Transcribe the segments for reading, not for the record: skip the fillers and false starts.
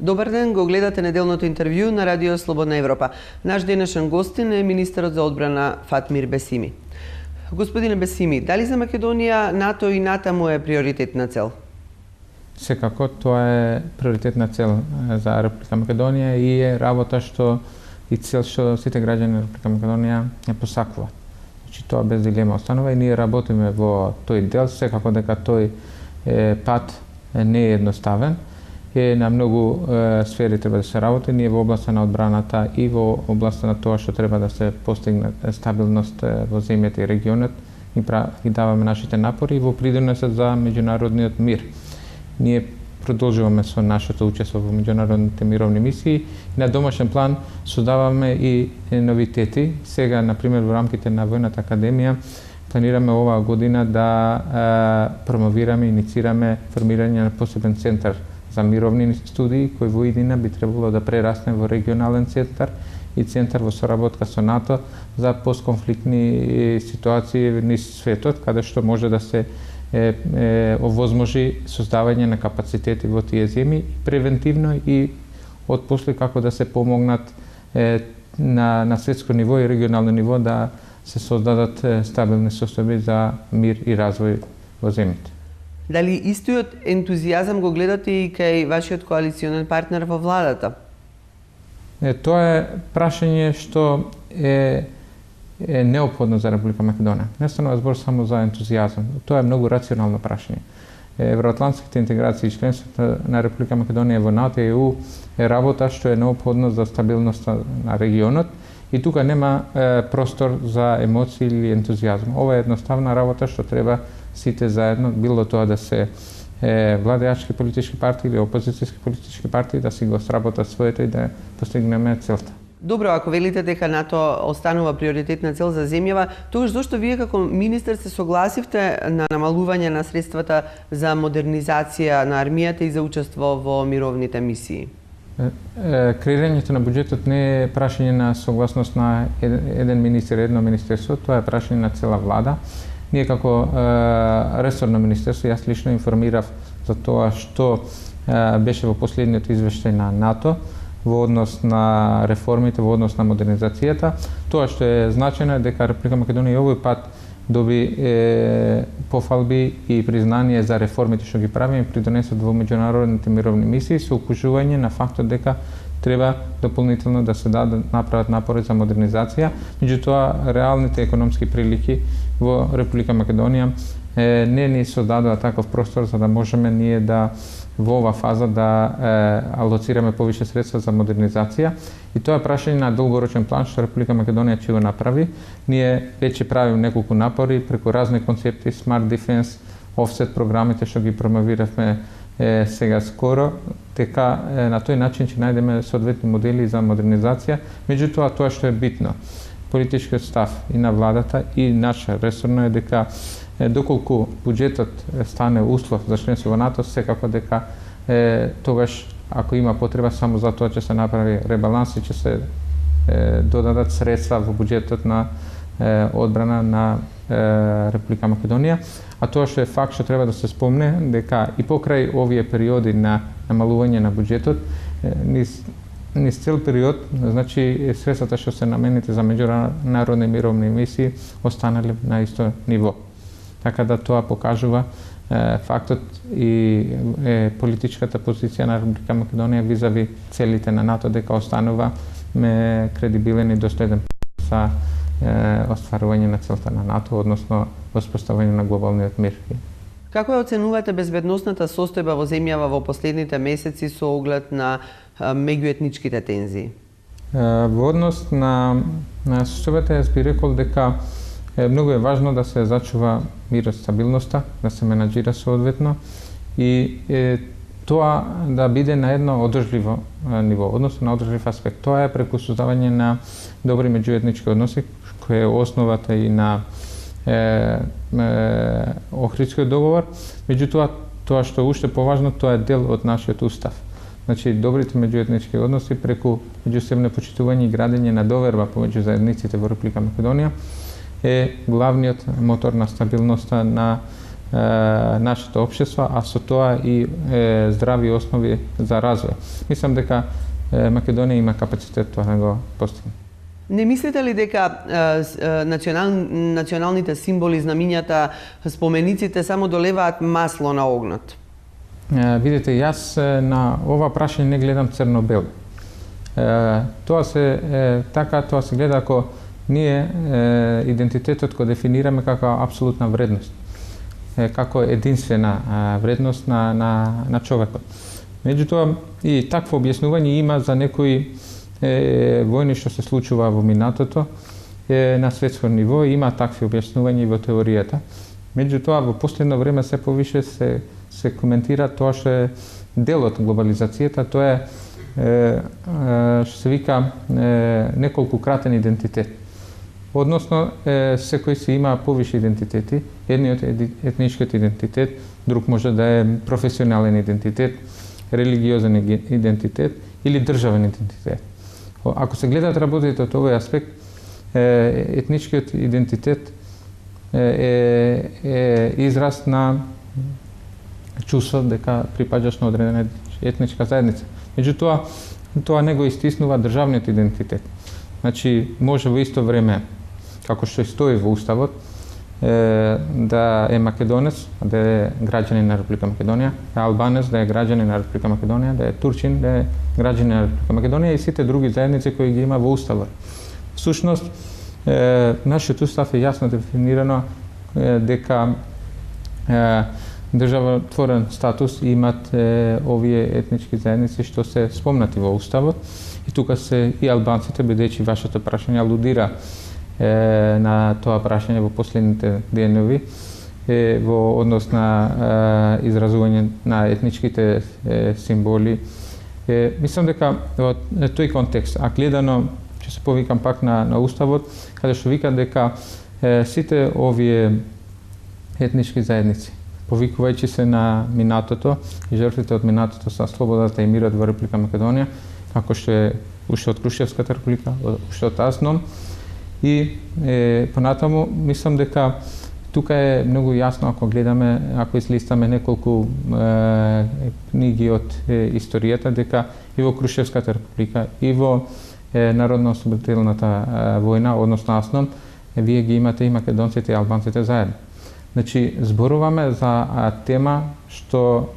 Добар ден, го гледате неделното интервју на Радио Слободна Европа. Наш денешен гостин е министерот за одбрана Фатмир Бесими. Господине Бесими, дали за Македонија НАТО и натаму е приоритетна цел? Секако, тоа е приоритетна цел за Република Македонија и е работа што и цел што сите граѓани на Република Македонија ја посакуваат. Значи тоа без дилема останува и ние работиме во тој дел, секако дека тој пат не е едноставен. На многу сфери треба да се работи, ние во областа на одбраната и во областа на тоа што треба да се постигне стабилност во земјата и регионот и даваме нашите напори и во придонесот за меѓународниот мир. Ние продолжуваме со нашето учество во меѓународните мировни мисии и на домашен план создаваме и новитети. Сега, например, во рамките на Војната академија планираме оваа година да промовираме и инициираме формирање на посебен центар за мировни студии, кој во иднина би требало да прерасне во регионален центар и центар во соработка со НАТО за постконфликтни ситуации низ светот, каде што може да се овозможи создавање на капацитети во тие земји, превентивно и отпосле како да се помогнат на светско ниво и регионално ниво да се создадат стабилни состојби за мир и развој во земјите. Дали истиот ентузијазам го гледате и кај вашиот коалиционен партнер во владата? Тоа е прашање што е неопходно за Република Македонија. Не станува збор само за ентузијазам. Тоа е многу рационално прашање. Евроатлантските интеграции и членството на Република Македонија во НАТО и ЕУ е работа што е неопходно за стабилноста на регионот и тука нема простор за емоции или ентузијазам. Ова е едноставна работа што треба сите заедно, било тоа да се владеачки политички партии или опозицијски политички партии, да си го сработат своето и да постигнеме целта. Добро, ако велите дека НАТО останува приоритетна цел за земјава, тогаш зошто вие како министер се согласивте на намалување на средствата за модернизација на армијата и за учество во мировните мисии? Креирањето на буџетот не е прашање на согласност на еден министер, едно министерство, тоа е прашање на цела влада. Ние како ресорно министерство, јас лично информирав за тоа што беше во последниот извештај на НАТО во однос на реформите, во однос на модернизацијата. Тоа што е значено е дека Република Македонија овој пат доби пофалби и признание за реформите што ги прави и придонесот во меѓународните мировни мисии со укажување на фактот дека треба дополнително да се направат напори за модернизација. Меѓутоа, реалните економски прилики во Република Македонија не ни создадува таков простор за да можеме ние да во ова фаза да алоцираме повише средства за модернизација и тоа е прашање на долгорочен план што Република Македонија ќе го направи. Ние веќе правиме неколку напори преку разни концепти, Smart Defense, Offset програмите што ги промовиравме сега скоро, дека на тој начин ќе најдеме соодветни модели за модернизација. Меѓутоа, тоа што е битно, политичкиот став и на владата и наше ресорно е дека доколку буџетот стане услов за членство во НАТО, секако дека тогаш, ако има потреба, само за тоа ќе се направи ребаланс и ќе се додадат средства во буџетот на одбрана на Република Македонија. А тоа што е факт што треба да се спомне, дека и покрај овие периоди на намалување на буџетот, низ цел период, значи средствата што се наменети за меѓународни мировни мисии останале на исто ниво. Така да тоа покажува фактот и политичката позиција на Република Македонија визави целите на НАТО дека останува кредибилен и достојден за остварување на целта на НАТО, односно воспоставување на глобалниот мир. Како ја оценувате безбедносната состојба во земјава во последните месеци со оглед на меѓуетничките тензии? Во однос на состојбата, јас би рекол дека многу е важно да се зачува мирот, стабилноста, да се менаџира соодветно и тоа да биде на едно одржливо ниво, односно на одржлив аспект. Тоа е преку создавање на добри меѓуетнички односи, која е основата и на Охридскиот договор. Меѓутоа, тоа што уште поважно, тоа е дел од нашиот устав. Значи, добрите меѓуетнички односи преку меѓусебно почитување и градење на доверба помеѓу заедниците во Република Македонија е главниот мотор на стабилноста на нашето општество, а со тоа и здрави основи за развој. Мислам дека Македонија има капацитет тоа да го постигне. Не мислите ли дека националните символи, знамињата, спомениците само долеваат масло на огнот? Видите, јас на ова прашање не гледам црно-бел. Тоа се гледа ако ние идентитетот го дефинираме како апсолутна вредност, како единствена вредност на човекот. Меѓутоа, и такво објаснување има за некои војни што се случува во минатото на светско ниво, има такви објаснувања и во теоријата. Меѓутоа, во последно време се повише се коментира тоа што е дел од глобализацијата, тоа е што се вика неколкукратен идентитет. Односно, секој си има повише идентитети. Едниот е етничкиот идентитет, друг може да е професионален идентитет, религиозен идентитет или државен идентитет. Ако се гледат работите од овој аспект, етничкиот идентитет е израз на чувство дека припаѓаш на одредена етничка заедница. Меѓутоа, тоа не го истиснува државниот идентитет. Значи, може во исто време, како што стои во Уставот, да е македонец, да е граѓанин на Република Македонија, да е албанец, да е граѓанин на Република Македонија, да е турчин, да е граѓанин на Република Македонија и сите други заедници кои ги има во Уставот. Всушност, нашиот Устав е јасно дефинирано дека државотворен статус имат овие етнички заедници што се спомнати во Уставот. И тука се и албанците, бидејќи вашето прашање алудира на тоа прашање во последните денови во однос на изразување на етничките символи. Мислам дека во тој контекст, а гледано, ќе се повикам пак на Уставот, каде што вика дека сите овие етнички заедници, повикувајќи се на минатото и жртвите од минатото за слободата и мирот во Република Македонија, како што е уште од Крушевската република, уште од Азном. И понатаму, мислам дека тука е многу јасно ако гледаме, ако излистаме неколку книги од историјата, дека и во Крушевската република, и во Народно-ослободителната војна, односно Азном, вие ги имате и македонците и албанците заедно. Значи, зборуваме за тема што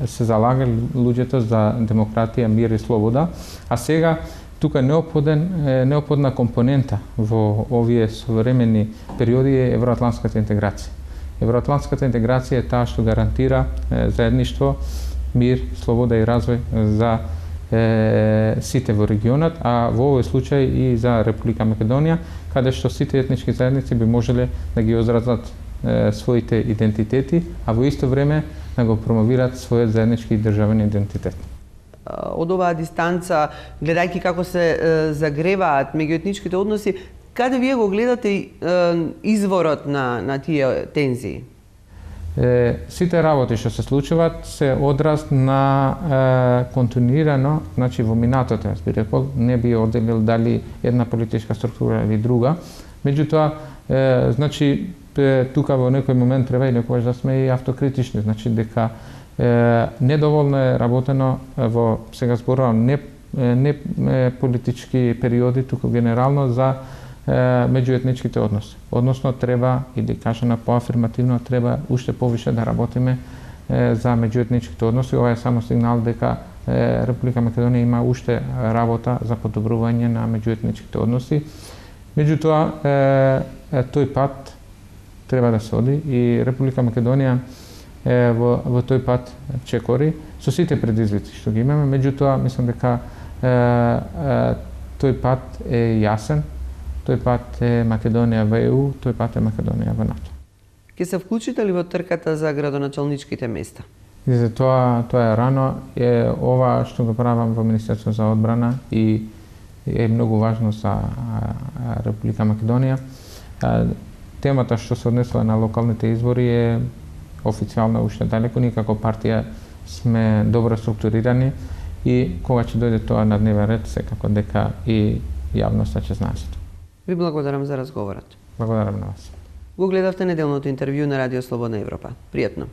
се залагали луѓето за демократија, мир и слобода, а сега тука неопходна компонента во овие современи периоди е евроатлантската интеграција. Евроатлантската интеграција е таа што гарантира заедништво, мир, слобода и развој за сите во регионот, а во овој случај и за Република Македонија, каде што сите етнички заедници би можеле да ги изразат своите идентитети, а во исто време да го промовираат својот заеднички државен идентитет. Од оваа дистанца, гледајќи како се загреваат меѓуетничките односи, каде вие го гледате изворот на тие тензии? Сите работи што се случуваат се одраз на континуирано, значи во минатото, јас би рекол, не би одделил дали една политичка структура или друга. Меѓутоа, значи, тука во некој момент треба и некогаш да сме и автокритични, значи дека недоволно е работено во, сега зборувам, не политички периоди, туку генерално за меѓуетничките односи. Односно, треба, или кажано поафирмативно, треба уште повише да работиме за меѓуетничките односи. Ова е само сигнал дека Република Македонија има уште работа за подобрување на меѓуетничките односи. Меѓутоа, тој пат треба да се оди и Република Македонија во тој пат чекори со сите предизвици што ги имаме, меѓутоа мислам дека тој пат е јасен, тој пат е Македонија во ЕУ, тој пат е Македонија во НАТО. Ќе се вклучите ли во трката за градоначалничките места? За тоа е рано, ова што го правам во Министерство за одбрана и е многу важно за Република Македонија. Темата што се однесува на локалните избори е официјално уште далеко, ние како партија сме добро структурирани и кога ќе дојде тоа на дневен ред, секако дека и јавноста ќе знае. Ви благодарам за разговорот. Благодарам на вас. Го гледавте неделното интервју на Радио Слободна Европа. Пријатно!